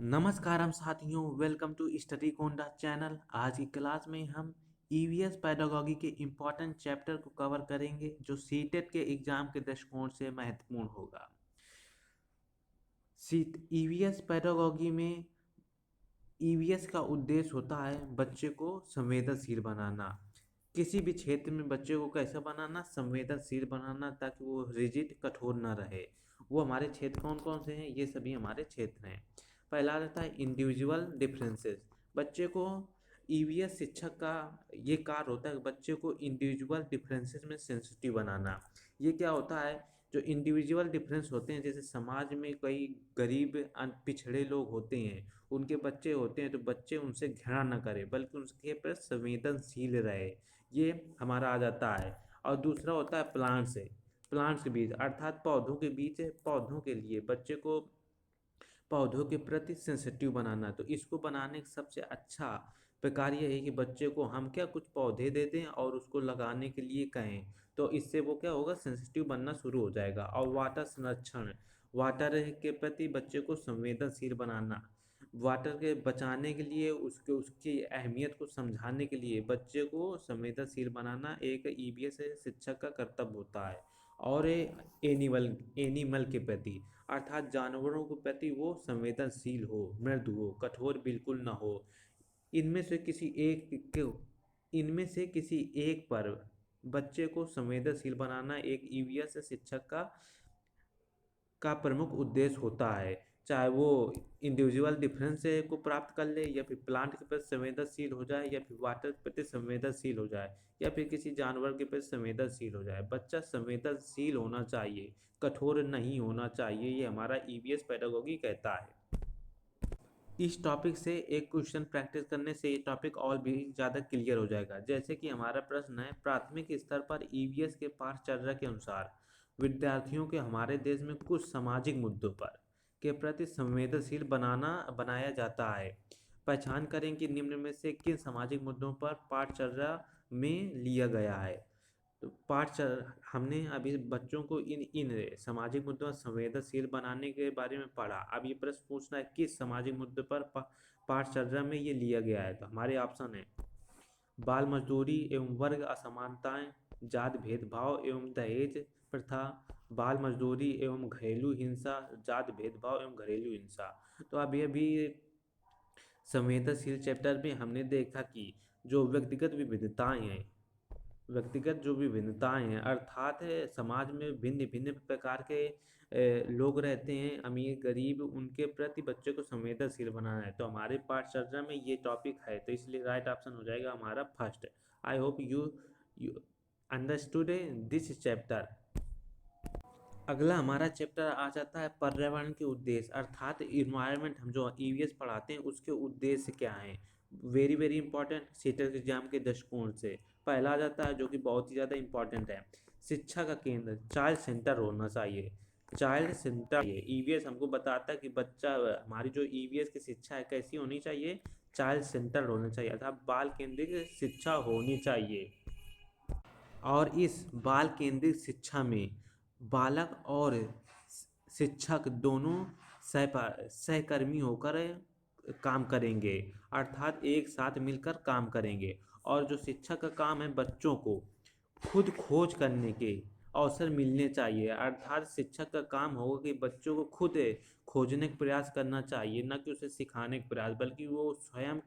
नमस्कारम साथियों, welcome to study Konda channel. आज की क्लास में हम ईवीएस पेडागॉजी के इम्पोर्टेंट चैप्टर को कवर करेंगे जो सीटेट के एग्जाम के दृष्टिकोण से महत्वपूर्ण होगा। ईवीएस पेडागॉजी में ईवीएस का उद्देश्य होता है बच्चे को संवेदनशील बनाना। किसी भी क्षेत्र में बच्चे को कैसा बनाना, संवेदनशील बनाना, ताकि वो रिजिड कठोर ना रहे। वो हमारे क्षेत्र कौन कौन से हैं? ये सभी हमारे क्षेत्र हैं। पहला रहता है इंडिविजुअल डिफरेंसेस। बच्चे को ईवीएस शिक्षक का ये कार्य होता है कि बच्चे को इंडिविजुअल डिफरेंसेस में सेंसिटिव बनाना। ये क्या होता है? जो इंडिविजुअल डिफरेंस होते हैं, जैसे समाज में कई गरीब पिछड़े लोग होते हैं, उनके बच्चे होते हैं, तो बच्चे उनसे घृणा न करें बल्कि उनके पर संवेदनशील रहे। ये हमारा आ जाता है। और दूसरा होता है प्लांट्स के बीच, अर्थात पौधों के बीच, पौधों के लिए बच्चे को पौधों के प्रति सेंसिटिव बनाना। तो इसको बनाने का सबसे अच्छा प्रकार ये है कि बच्चे को हम क्या कुछ पौधे दे दें और उसको लगाने के लिए कहें, तो इससे वो क्या होगा, सेंसिटिव बनना शुरू हो जाएगा। और वाटर संरक्षण, वाटर के प्रति बच्चे को संवेदनशील बनाना, वाटर के बचाने के लिए उसके उसकी अहमियत को समझाने के लिए बच्चे को संवेदनशील बनाना एक ईवीएस शिक्षक का कर्तव्य होता है। और एनिमल एनिमल के प्रति, अर्थात जानवरों के प्रति वो संवेदनशील हो, मृदु हो, कठोर बिल्कुल ना हो। इनमें से किसी एक को इनमें से किसी एक पर बच्चे को संवेदनशील बनाना एक ईवीएस शिक्षक का प्रमुख उद्देश्य होता है। चाहे वो इंडिविजुअल डिफरेंस को प्राप्त कर ले, या फिर प्लांट के प्रति संवेदनशील हो जाए, या फिर वाटर के प्रति संवेदनशील हो जाए, या फिर किसी जानवर के प्रति संवेदनशील हो जाए। बच्चा संवेदनशील होना चाहिए, कठोर नहीं होना चाहिए, ये हमारा ईवीएस पेडागॉजी कहता है। इस टॉपिक से एक क्वेश्चन प्रैक्टिस करने से ये टॉपिक और भी ज़्यादा क्लियर हो जाएगा। जैसे कि हमारा प्रश्न है, प्राथमिक स्तर पर ईवीएस के पाठचर्या के अनुसार विद्यार्थियों के हमारे देश में कुछ सामाजिक मुद्दों पर के प्रति संवेदनशील बनाया जाता है। पहचान करें कि निम्न में से किन सामाजिक मुद्दों पर पाठचर्या में लिया गया है। तो हमने अभी बच्चों को इन इन सामाजिक मुद्दों पर संवेदनशील बनाने के बारे में पढ़ा। अब ये प्रश्न पूछना है किस सामाजिक मुद्दे पर पाठचर्या में ये लिया गया है। तो हमारे ऑप्शन है बाल मजदूरी एवं वर्ग असमानताएं, जाति भेदभाव एवं दहेज प्रथा, बाल मजदूरी एवं घरेलू हिंसा, जाति भेदभाव एवं घरेलू हिंसा। तो अभी संवेदनशील चैप्टर में हमने देखा कि जो व्यक्तिगत जो विभिन्नताएं हैं, अर्थात समाज में भिन्न भिन्न प्रकार के लोग रहते हैं, अमीर गरीब, उनके प्रति बच्चे को संवेदनशील बनाना है। तो हमारे पाठचर्या में ये टॉपिक है, तो इसलिए राइट ऑप्शन हो जाएगा हमारा first. I hope you understood this chapter. अगला हमारा चैप्टर आ जाता है पर्यावरण के उद्देश्य, अर्थात इन्वायरमेंट। हम जो ईवीएस पढ़ाते हैं उसके उद्देश्य क्या हैं। Very very important CTET exam के दृष्टिकोण से पहला आ जाता है, जो कि बहुत ही ज़्यादा इंपॉर्टेंट है। शिक्षा का केंद्र चाइल्ड सेंटर होना चाहिए। चाइल्ड सेंटर ईवीएस हमको बताता है कि बच्चा, हमारी जो ईवीएस की शिक्षा है कैसी होनी चाहिए, चाइल्ड सेंटर होना चाहिए, अर्थात बाल केंद्रित शिक्षा होनी चाहिए। और इस बाल केंद्रित शिक्षा में बालक और शिक्षक दोनों सहकर्मी होकर काम करेंगे, अर्थात एक साथ मिलकर काम करेंगे। और जो शिक्षक का काम है, बच्चों को खुद खोज करने के अवसर मिलने चाहिए, अर्थात शिक्षक का काम होगा कि बच्चों को खुद खोजने का प्रयास करना चाहिए, न कि उसे सिखाने का प्रयास, बल्कि वो स्वयं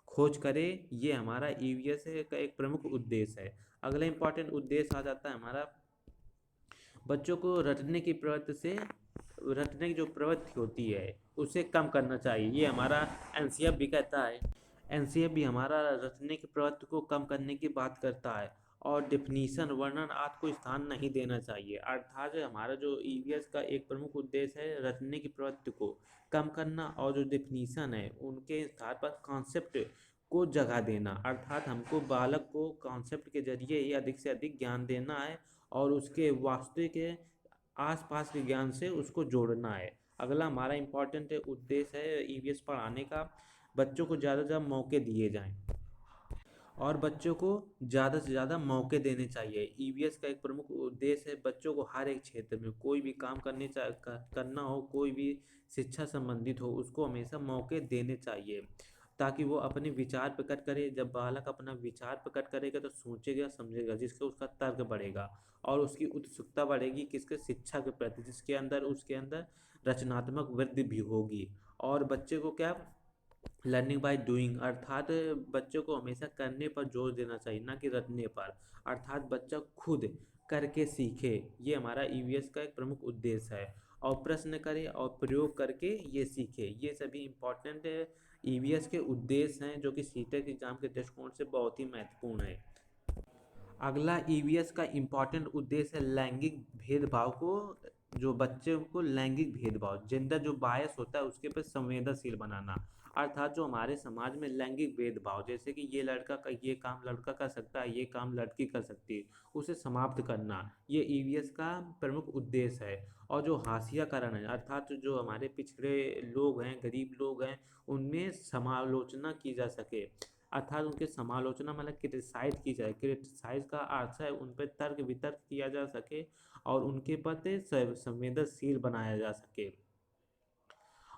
खोज करे। ये हमारा ईवीएस का एक प्रमुख उद्देश्य है। अगला इंपॉर्टेंट उद्देश्य आ जाता है हमारा, बच्चों को रटने की जो प्रवृत्ति होती है उसे कम करना चाहिए। ये हमारा एनसीएफ भी कहता है। एनसीएफ भी हमारा रटने की प्रवृत्ति को कम करने की बात करता है। और डिफिनीशन, वर्णन आदि को स्थान नहीं देना चाहिए, अर्थात हमारा जो ईवीएस का एक प्रमुख उद्देश्य है रटने की प्रवृत्ति को कम करना, और जो डिफिनीशन है उनके स्थान पर कॉन्सेप्ट को जगह देना, अर्थात हमको बालक को कॉन्सेप्ट के जरिए ही अधिक से अधिक ज्ञान देना है और उसके वास्तविक आसपास के ज्ञान से उसको जोड़ना है। अगला हमारा इम्पोर्टेंट उद्देश्य है ईवीएस पढ़ाने का, बच्चों को ज़्यादा से ज़्यादा मौके दिए जाएं। और बच्चों को ज़्यादा से ज़्यादा मौके देने चाहिए। ईवीएस का एक प्रमुख उद्देश्य है बच्चों को हर एक क्षेत्र में कोई भी काम करना हो, कोई भी शिक्षा संबंधित हो, उसको हमेशा मौके देने चाहिए ताकि वो अपने विचार प्रकट करे। जब बालक अपना विचार प्रकट करेगा तो सोचेगा समझेगा, जिससे उसका तर्क बढ़ेगा और उसकी उत्सुकता बढ़ेगी किसके शिक्षा के प्रति, जिसके अंदर उसके अंदर रचनात्मक वृद्धि भी होगी। और बच्चे को क्या, लर्निंग बाय डूइंग, अर्थात बच्चों को हमेशा करने पर जोर देना चाहिए, ना कि रटने पर। अर्थात बच्चा खुद करके सीखे, ये हमारा ईवीएस का एक प्रमुख उद्देश्य है। और प्रश्न करे और प्रयोग करके ये सीखे, ये सभी इंपॉर्टेंट ईवीएस के उद्देश्य हैं जो कि सीटेट एग्जाम के दृष्टिकोण से बहुत ही महत्वपूर्ण है। अगला ईवीएस का इम्पॉर्टेंट उद्देश्य है लैंगिक भेदभाव को, जो बच्चे को लैंगिक भेदभाव, जेंडर जो बायस होता है उसके पर संवेदनशील बनाना। अर्थात जो हमारे समाज में लैंगिक भेदभाव, जैसे कि ये लड़का का ये काम लड़का कर सकता है, ये काम लड़की कर सकती है, उसे समाप्त करना, ये ईवीएस का प्रमुख उद्देश्य है। और जो हाशियाकरण है, अर्थात जो हमारे पिछड़े लोग हैं, गरीब लोग हैं, उनमें समालोचना की जा सके, अर्थात उनके समालोचना मतलब क्रिटिसाइज की जाए। क्रिटिसाइज का अर्थ है उन पर तर्क वितर्क किया जा सके और उनके प्रति संवेदनशील बनाया जा सके।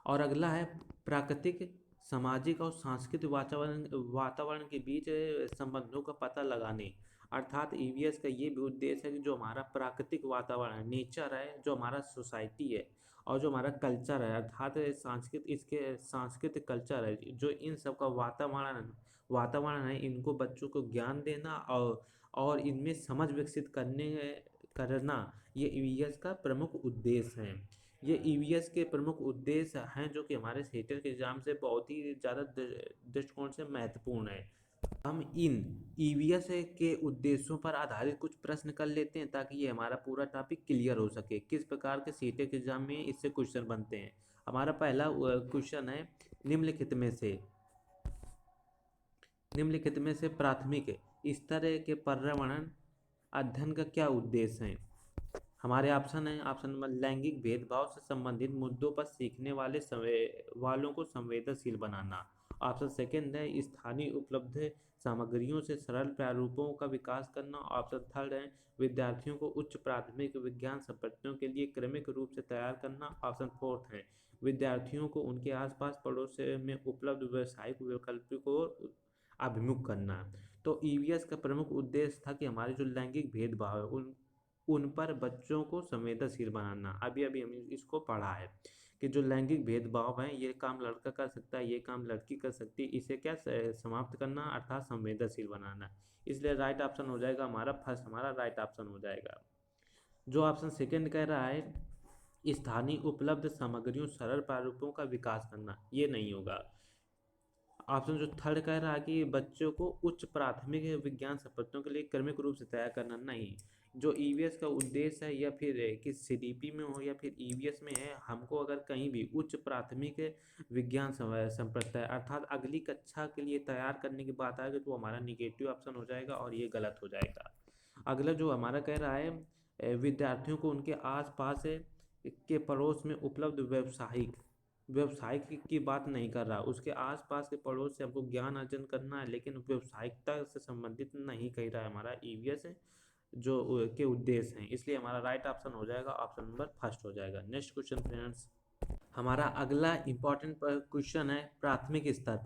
और अगला है प्राकृतिक, सामाजिक और सांस्कृतिक वातावरण वातावरण के बीच संबंधों का पता लगाने। अर्थात ईवीएस का ये भी उद्देश्य है कि जो हमारा प्राकृतिक वातावरण है, नेचर है, जो हमारा सोसाइटी है और जो हमारा कल्चर है, अर्थात इसके सांस्कृतिक कल्चर है, जो इन सब का वातावरण है, इनको बच्चों को ज्ञान देना और इनमें समझ विकसित करना, ये ईवीएस का प्रमुख उद्देश्य है। ये ईवीएस के प्रमुख उद्देश्य हैं जो कि हमारे सीटेट के एग्जाम से बहुत ही ज़्यादा दृष्टिकोण से महत्वपूर्ण है। हम इन ईवीएस के उद्देश्यों पर आधारित कुछ प्रश्न कर लेते हैं ताकि ये हमारा पूरा टॉपिक क्लियर हो सके। किस प्रकार के सीटेट के एग्जाम में इससे क्वेश्चन बनते हैं। हमारा पहला क्वेश्चन है, निम्नलिखित में से प्राथमिक स्तर के पर्यावरण अध्ययन का क्या उद्देश्य है। हमारे ऑप्शन है, ऑप्शन नंबर लैंगिक भेदभाव से संबंधित मुद्दों पर सीखने वालों को संवेदनशील बनाना। ऑप्शन सेकंड है, स्थानीय उपलब्ध सामग्रियों से सरल प्रारूपों का विकास करना। ऑप्शन थर्ड है, विद्यार्थियों को उच्च प्राथमिक विज्ञान संपत्तियों के लिए क्रमिक रूप से तैयार करना। ऑप्शन फोर्थ है, विद्यार्थियों को उनके आसपास पड़ोस में उपलब्ध व्यावसायिक विकल्प को अभिमुख करना। तो ईवीएस का प्रमुख उद्देश्य था कि हमारे जो लैंगिक भेदभाव है उन पर बच्चों को संवेदनशील बनाना। अभी अभी हमने इसको पढ़ा है कि जो लैंगिक भेदभाव है, ये काम लड़का कर सकता है, ये काम लड़की कर सकती है, इसे क्या समाप्त करना, अर्थात संवेदनशील बनाना। इसलिए राइट ऑप्शन हो जाएगा हमारा फर्स्ट, हमारा राइट ऑप्शन हो जाएगा। जो ऑप्शन सेकंड कह रहा है, स्थानीय उपलब्ध सामग्रियों सरल प्रारूपों का विकास करना, ये नहीं होगा। ऑप्शन जो थर्ड कह रहा है कि बच्चों को उच्च प्राथमिक विज्ञान संपत्तियों के लिए क्रमिक रूप से तैयार करना, नहीं। जो ईवीएस का उद्देश्य है, या फिर कि सीडीपी में हो या फिर ईवीएस में है, हमको अगर कहीं भी उच्च प्राथमिक विज्ञान संपत्ति अर्थात अगली कक्षा के लिए तैयार करने की बात आएगी तो हमारा निगेटिव ऑप्शन हो जाएगा और ये गलत हो जाएगा। अगला जो हमारा कह रहा है, विद्यार्थियों को उनके आसपास के पड़ोस में उपलब्ध व्यवसायिक की बात नहीं कर रहा, उसके आसपास के पड़ोस से हमको ज्ञान अर्जन करना है, लेकिन व्यवसायिकता से संबंधित नहीं कह रहा है हमारा ईवीएस जो के उद्देश्य हैं। इसलिए हमारा राइट ऑप्शन हो जाएगा, ऑप्शन नंबर फर्स्ट हो जाएगा। नेक्स्ट क्वेश्चन फ्रेंड्स, हमारा अगला इंपॉर्टेंट क्वेश्चन है प्राथमिक स्तर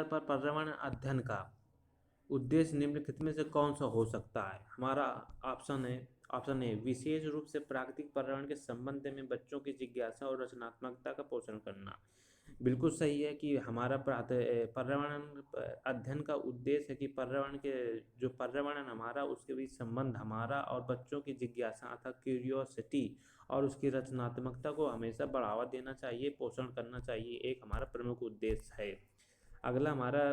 पर पर्यावरण अध्ययन का उद्देश्य निम्नलिखित में से कौन सा हो सकता है। हमारा ऑप्शन ए, विशेष रूप से प्राकृतिक पर्यावरण के संबंध में बच्चों की जिज्ञासा और रचनात्मकता का पोषण करना। बिल्कुल सही है कि हमारा पर्यावरण अध्ययन का उद्देश्य है कि पर्यावरण हमारा, उसके बीच संबंध हमारा और बच्चों की जिज्ञासा अर्थात क्यूरियोसिटी और उसकी रचनात्मकता को हमेशा बढ़ावा देना चाहिए, पोषण करना चाहिए, एक हमारा प्रमुख उद्देश्य है। अगला हमारा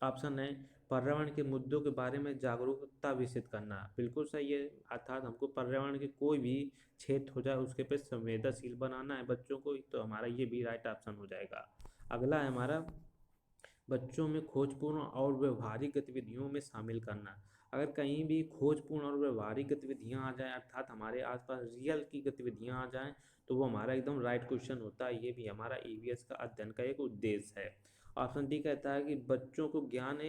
ऑप्शन है, पर्यावरण के मुद्दों के बारे में जागरूकता विकसित करना। बिल्कुल सही है, अर्थात हमको पर्यावरण के कोई भी क्षेत्र हो जाए उसके पे संवेदनशील बनाना है बच्चों को, तो हमारा ये भी राइट ऑप्शन हो जाएगा। अगला है हमारा, बच्चों में खोजपूर्ण और व्यवहारिक गतिविधियों में शामिल करना। अगर कहीं भी खोजपूर्ण और व्यवहारिक गतिविधियां आ जाएं, अर्थात हमारे आसपास रियल की गतिविधियां आ जाएं, तो वो हमारा एकदम राइट क्वेश्चन होता है। ये भी हमारा ईवीएस का अध्ययन का एक उद्देश्य है। ऑप्शन डी कहता है कि बच्चों को ज्ञान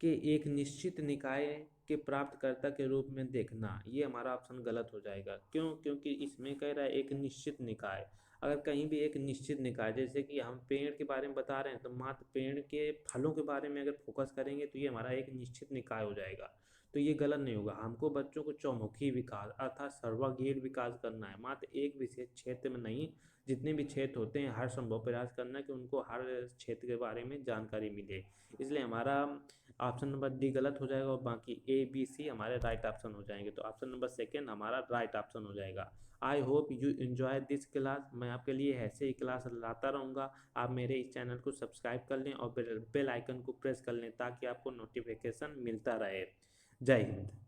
के एक निश्चित निकाय के प्राप्तकर्ता के रूप में देखना। ये हमारा ऑप्शन गलत हो जाएगा। क्यों? क्योंकि इसमें कह रहा है एक निश्चित निकाय। अगर कहीं भी एक निश्चित निकाय, जैसे कि हम पेड़ के बारे में बता रहे हैं, तो मात्र पेड़ के फलों के बारे में अगर फोकस करेंगे तो ये हमारा एक निश्चित निकाय हो जाएगा। तो ये गलत नहीं होगा। हमको बच्चों को चौमुखी विकास अर्थात सर्वांगीण विकास करना है, मात्र एक विशेष क्षेत्र में नहीं। जितने भी क्षेत्र होते हैं, हर संभव प्रयास करना है कि उनको हर क्षेत्र के बारे में जानकारी मिले। इसलिए हमारा ऑप्शन नंबर डी गलत हो जाएगा और बाकी ए बी सी हमारे राइट ऑप्शन हो जाएंगे। तो ऑप्शन नंबर सेकेंड हमारा राइट ऑप्शन हो जाएगा। I hope you enjoy this class. मैं आपके लिए ऐसे ही क्लास लाता रहूँगा। आप मेरे इस चैनल को सब्सक्राइब कर लें और बेल आइकन को प्रेस कर लें ताकि आपको नोटिफिकेशन मिलता रहे। जय हिंद।